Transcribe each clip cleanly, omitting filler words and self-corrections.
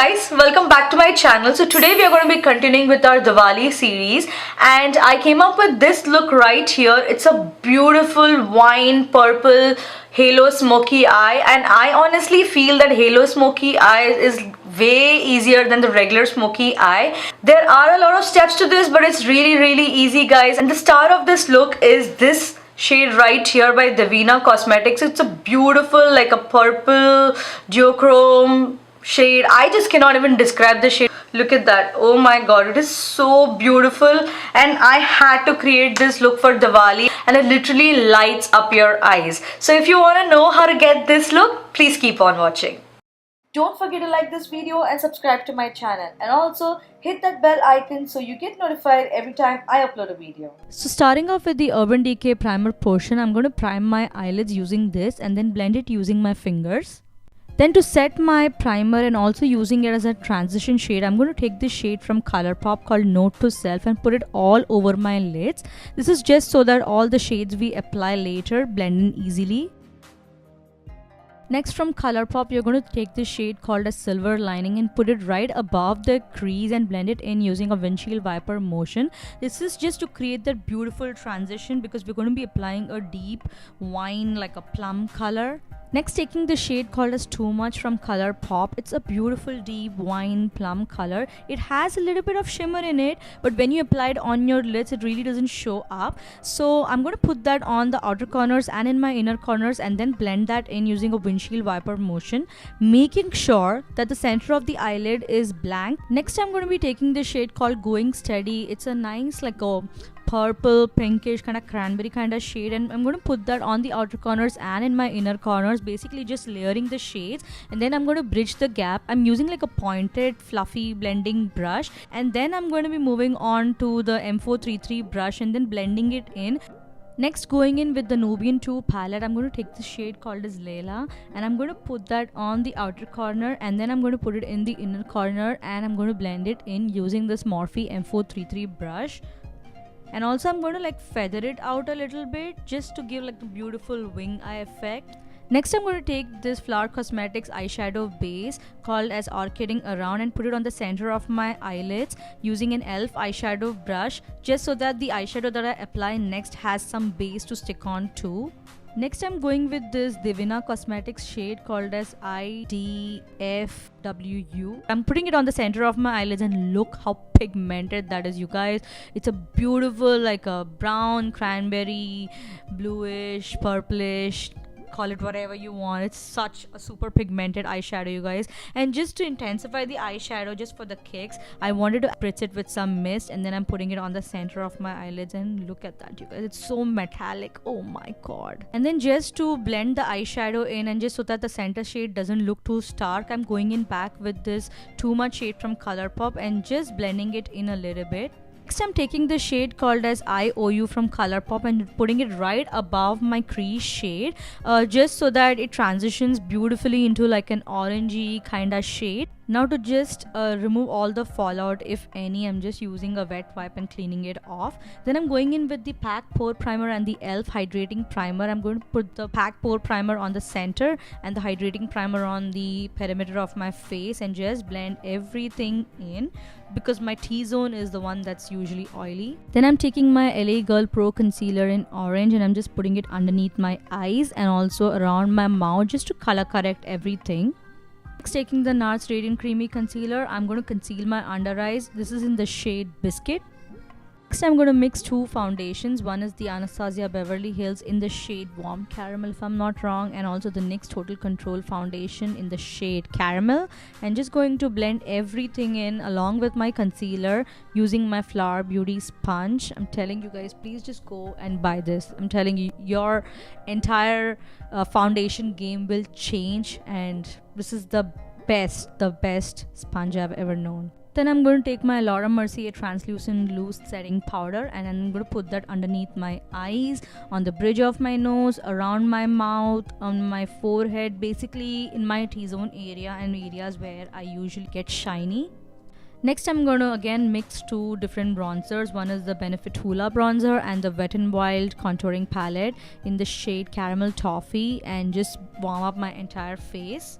guys, welcome back to my channel. So today we are going to be continuing with our Diwali series, and I came up with this look right here. It's a beautiful wine purple halo smoky eye, and I honestly feel that halo smoky eye is way easier than the regular smoky eye. There are a lot of steps to this, but it's really easy, guys. And the star of this look is this shade right here by Divina Cosmetics. It's a beautiful, like a purple duochrome shade. I just cannot even describe the shade. Look at that. Oh my god, it is so beautiful, and I had to create this look for Diwali, and it literally lights up your eyes. So if you want to know how to get this look, please keep on watching. Don't forget to like this video and subscribe to my channel, and also hit that bell icon so you get notified every time I upload a video. So starting off with the Urban Decay primer portion, I'm going to prime my eyelids using this and then blend it using my fingers. Then to set my primer and also using it as a transition shade, I'm going to take this shade from Colourpop called Note to Self and put it all over my lids. This is just so that all the shades we apply later blend in easily. Next, from Colourpop, you're going to take this shade called as Silver Lining and put it right above the crease and blend it in using a windshield wiper motion. This is just to create that beautiful transition because we're going to be applying a deep wine, like a plum color. Next, taking the shade called as Too Much from Colourpop. It's a beautiful deep wine plum color. It has a little bit of shimmer in it, but when you apply it on your lids, it really doesn't show up. So I'm going to put that on the outer corners and in my inner corners and then blend that in using a windshield wiper motion, making sure that the center of the eyelid is blank. Next, I'm going to be taking the shade called Going Steady. It's a nice, like a purple pinkish kind of cranberry kind of shade, and I'm going to put that on the outer corners and in my inner corners, basically just layering the shades. And then I'm going to bridge the gap. I'm using like a pointed fluffy blending brush, and then I'm going to be moving on to the M433 brush and then blending it in. Next, going in with the Nubian 2 palette, I'm going to take the shade called as Layla and I'm going to put that on the outer corner, and then I'm going to put it in the inner corner and I'm going to blend it in using this Morphe M433 brush. And also I'm going to like feather it out a little bit just to give like the beautiful wing eye effect. Next, I'm going to take this Flower Cosmetics eyeshadow base called as Orchiding Around and put it on the center of my eyelids using an e.l.f. eyeshadow brush, just so that the eyeshadow that I apply next has some base to stick on to. Next, I'm going with this Divina Cosmetics shade called as IDFWU. I'm putting it on the center of my eyelids, and look how pigmented that is, you guys. It's a beautiful, like a brown, cranberry, bluish, purplish, call it whatever you want. It's such a super pigmented eyeshadow, you guys. And just to intensify the eyeshadow, just for the kicks, I wanted to spritz it with some mist, and then I'm putting it on the center of my eyelids, and look at that, you guys. It's so metallic. Oh my god. And then just to blend the eyeshadow in, and just so that the center shade doesn't look too stark, I'm going in back with this Too Much shade from Colourpop and just blending it in a little bit. Next, I'm taking the shade called as IOU from Colourpop and putting it right above my crease shade, just so that it transitions beautifully into like an orangey kind of shade. Now, to just remove all the fallout, if any, I'm just using a wet wipe and cleaning it off. Then I'm going in with the Pack Pore Primer and the e.l.f. Hydrating Primer. I'm going to put the Pack Pore Primer on the center and the Hydrating Primer on the perimeter of my face and just blend everything in, because my T-zone is the one that's usually oily. Then I'm taking my LA Girl Pro Concealer in orange and I'm just putting it underneath my eyes and also around my mouth just to color correct everything. Next, taking the NARS Radiant Creamy Concealer, I'm going to conceal my under eyes. This is in the shade Biscuit. Next, I'm going to mix two foundations. One is the Anastasia Beverly Hills in the shade Warm Caramel, if I'm not wrong, and also the NYX Total Control foundation in the shade Caramel. And just going to blend everything in along with my concealer using my Flower Beauty sponge. I'm telling you guys, please just go and buy this. I'm telling you, your entire foundation game will change, and this is the best sponge I've ever known. Then I'm going to take my Laura Mercier translucent loose setting powder and I'm going to put that underneath my eyes, on the bridge of my nose, around my mouth, on my forehead, basically in my T-zone area and areas where I usually get shiny. Next, I'm going to again mix two different bronzers. One is the Benefit Hoola bronzer and the Wet n Wild contouring palette in the shade Caramel Toffee, and just warm up my entire face.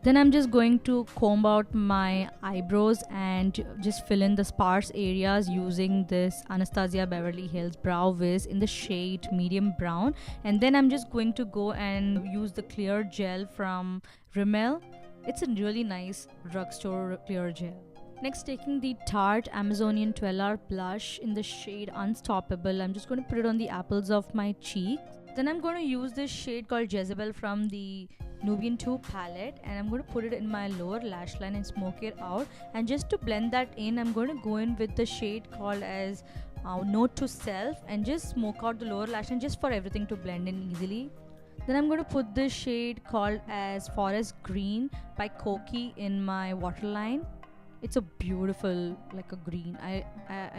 Then I'm just going to comb out my eyebrows and just fill in the sparse areas using this Anastasia Beverly Hills Brow Wiz in the shade medium brown. And then I'm just going to go and use the clear gel from Rimmel. It's a really nice drugstore clear gel. Next, taking the Tarte Amazonian 12-hour blush in the shade Unstoppable. I'm just going to put it on the apples of my cheeks. Then I'm going to use this shade called Jezebel from the Nubian 2 palette, and I'm going to put it in my lower lash line and smoke it out. And just to blend that in, I'm going to go in with the shade called as Note to Self and just smoke out the lower lash line just for everything to blend in easily. Then I'm going to put this shade called as Forest Green by Koki in my waterline. It's a beautiful, like a green. I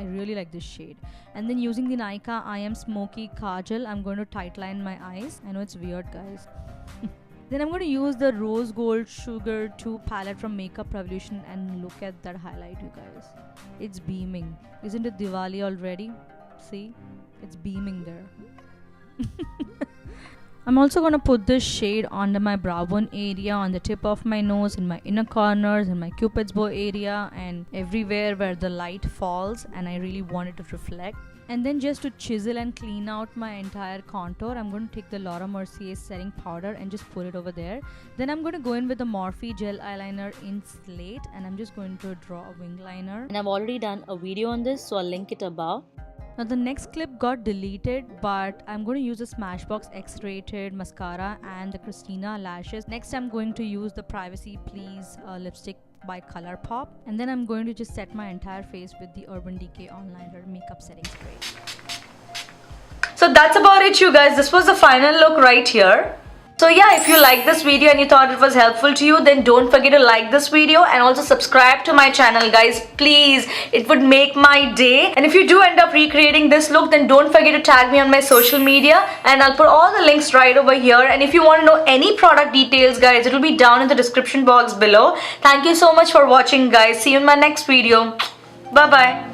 really like this shade. And then using the Nykaa I Am Smoky Kajal, I'm going to tightline my eyes. I know it's weird, guys. Then I'm going to use the Rose Gold Sugar 2 palette from Makeup Revolution, and look at that highlight, you guys. It's beaming. Isn't it Diwali already? See? It's beaming there. I'm also going to put this shade under my brow bone area, on the tip of my nose, in my inner corners, in my cupid's bow area, and everywhere where the light falls and I really want it to reflect. And then just to chisel and clean out my entire contour, I'm going to take the Laura Mercier setting powder and just put it over there. Then I'm going to go in with the Morphe gel eyeliner in Slate, and I'm just going to draw a wing liner. And I've already done a video on this, so I'll link it above. Now the next clip got deleted, but I'm going to use the Smashbox X-Rated mascara and the Christina lashes. Next I'm going to use the Privacy Please lipstick by Colourpop, and then I'm going to just set my entire face with the Urban Decay Onliner makeup setting spray. So that's about it, you guys. This was the final look right here. So yeah, if you liked this video and you thought it was helpful to you, then don't forget to like this video and also subscribe to my channel, guys. Please, it would make my day. And if you do end up recreating this look, then don't forget to tag me on my social media, and I'll put all the links right over here. And if you want to know any product details, guys, it will be down in the description box below. Thank you so much for watching, guys. See you in my next video. Bye bye.